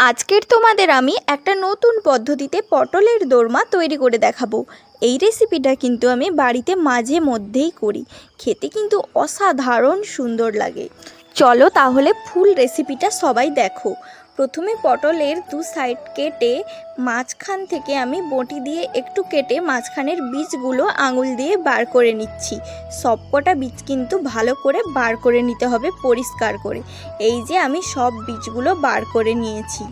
আজকের তোমাদের আমি একটা নতুন পদ্ধতিতে পটলের দোরমা তৈরি করে দেখাবো। এই রেসিপিটা কিন্তু আমি বাড়িতে মাঝে মধ্যেই করি, খেতে কিন্তু অসাধারণ সুন্দর লাগে। চলো তাহলে ফুল রেসিপিটা সবাই দেখো। প্রথমে পটলের দু সাইড কেটে মাঝখান থেকে আমি বটি দিয়ে একটু কেটে মাঝখানের বীজগুলো আঙুল দিয়ে বার করে নিচ্ছি। সবকটা বীজ কিন্তু ভালো করে বার করে নিতে হবে পরিষ্কার করে। এই যে আমি সব বীজগুলো বার করে নিয়েছি।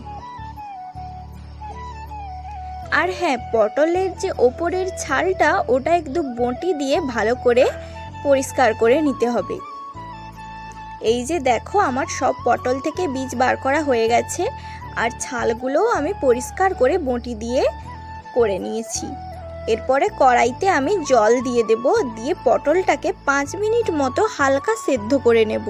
আর হ্যাঁ, পটলের যে ওপরের ছালটা ওটা একটু বটি দিয়ে ভালো করে পরিষ্কার করে নিতে হবে। এই যে দেখো আমার সব পটল থেকে বীজ বার করা হয়ে গেছে, আর ছালগুলোও আমি পরিষ্কার করে বটি দিয়ে করে নিয়েছি। এরপরে কড়াইতে আমি জল দিয়ে দেব, দিয়ে পটলটাকে 5 মিনিট মতো হালকা সেদ্ধ করে নেব।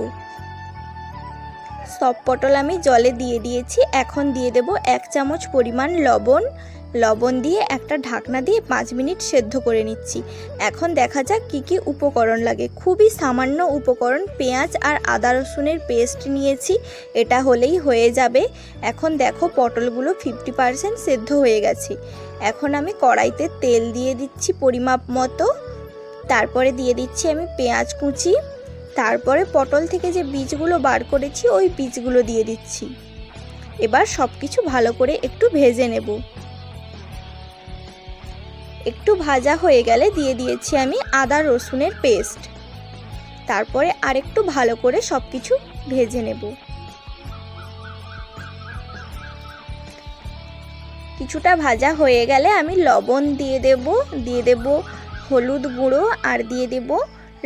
সব পটল আমি জলে দিয়ে দিয়েছি। এখন দিয়ে দেব 1 চামচ পরিমাণ লবণ দিয়ে একটা ঢাকনা দিয়ে 5 মিনিট সেদ্ধ করে নিচ্ছি। এখন দেখা যাক কি কি উপকরণ লাগে। খুবই সামান্য উপকরণ, পেঁয়াজ আর আদা রসুনের পেস্ট নিয়েছি, এটা হলেই হয়ে যাবে। এখন দেখো পটলগুলো 50% সেদ্ধ হয়ে গেছে। এখন আমি কড়াইতে তেল দিয়ে দিচ্ছি পরিমাপ মতো। তারপরে দিয়ে দিচ্ছি আমি পেঁয়াজ কুচি, তারপরে পটল থেকে যে বীজগুলো বার করেছি ওই বীজগুলো দিয়ে দিচ্ছি। এবার সব কিছু ভালো করে একটু ভেজে নেব। একটু ভাজা হয়ে গেলে দিয়ে দিয়েছি আমি আদা রসুনের পেস্ট। তারপরে আরেকটু ভালো করে সব কিছু ভেজে নেব। কিছুটা ভাজা হয়ে গেলে আমি লবণ দিয়ে দেব হলুদ গুঁড়ো, আর দিয়ে দেব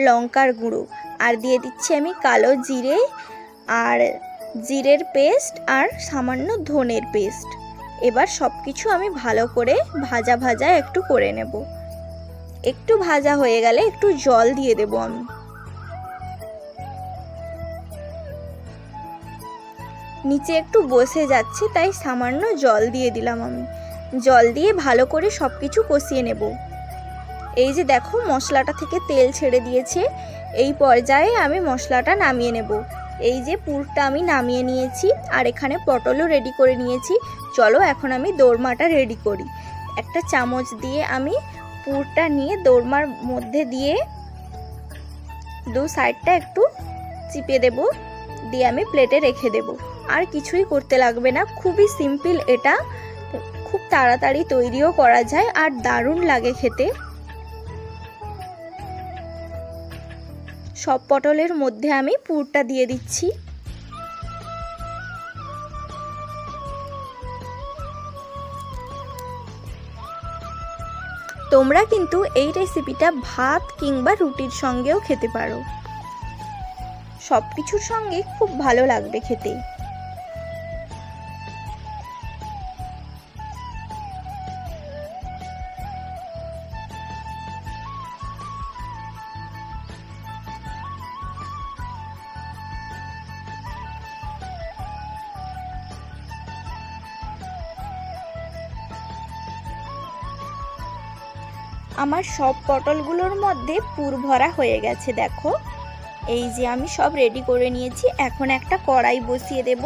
লঙ্কার গুঁড়ো, আর দিয়ে দিচ্ছি আমি কালো জিরে আর জিরের পেস্ট আর সামান্য ধনের পেস্ট। এবার সব কিছু আমি ভালো করে ভাজা একটু করে নেব। একটু ভাজা হয়ে গেলে একটু জল দিয়ে দেব আমি। নিচে একটু বসে যাচ্ছে তাই সামান্য জল দিয়ে দিলাম আমি। জল দিয়ে ভালো করে সব কিছু কষিয়ে নেব। এই যে দেখো মশলাটা থেকে তেল ছেড়ে দিয়েছে। এই পর্যায়ে আমি মশলাটা নামিয়ে নেব। এই যে পুরটা আমি নামিয়ে নিয়েছি, আর এখানে পটলও রেডি করে নিয়েছি। চলো এখন আমি দোরমাটা রেডি করি। একটা চামচ দিয়ে আমি পুরটা নিয়ে দোরমার মধ্যে দিয়ে দু সাইডটা একটু চিপে দেব, দিয়ে আমি প্লেটে রেখে দেব। আর কিছুই করতে লাগবে না, খুবই সিম্পল এটা, খুব তাড়াতাড়ি তৈরিও করা যায় আর দারুণ লাগে খেতে। সব পটলের মধ্যে আমি পুরটা দিয়ে দিচ্ছি। তোমরা কিন্তু এই রেসিপিটা ভাত কিংবা রুটির সঙ্গেও খেতে পারো, সব কিছুর সঙ্গে খুব ভালো লাগবে খেতে। আমার সব পটলগুলোর মধ্যে পুর ভরা হয়ে গেছে দেখো। এই যে আমি সব রেডি করে নিয়েছি। এখন একটা কড়াই বসিয়ে দেব,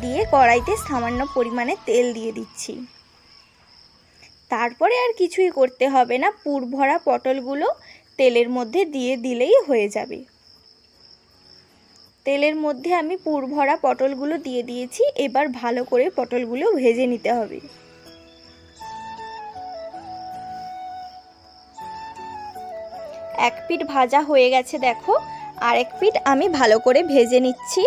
দিয়ে কড়াইতে সামান্য পরিমাণে তেল দিয়ে দিচ্ছি। তারপরে আর কিছুই করতে হবে না, পুর ভরা পটলগুলো তেলের মধ্যে দিয়ে দিলেই হয়ে যাবে। তেলের মধ্যে আমি পুর ভরা পটলগুলো দিয়ে দিয়েছি। এবার ভালো করে পটলগুলো ভেজে নিতে হবে। এক পিঠ ভাজা হয়ে গেছে দেখো, আর এক পিঠ আমি ভালো করে ভেজে নিচ্ছি।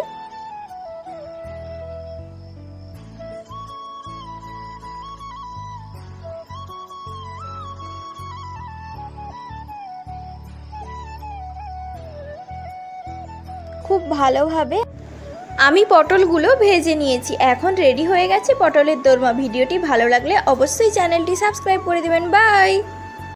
খুব ভালোভাবে আমি পটলগুলো ভেজে নিয়েছি। এখন রেডি হয়ে গেছে পটলের দোরমা। ভিডিওটি ভালো লাগলে অবশ্যই চ্যানেলটি সাবস্ক্রাইব করে দেবেন। বাই।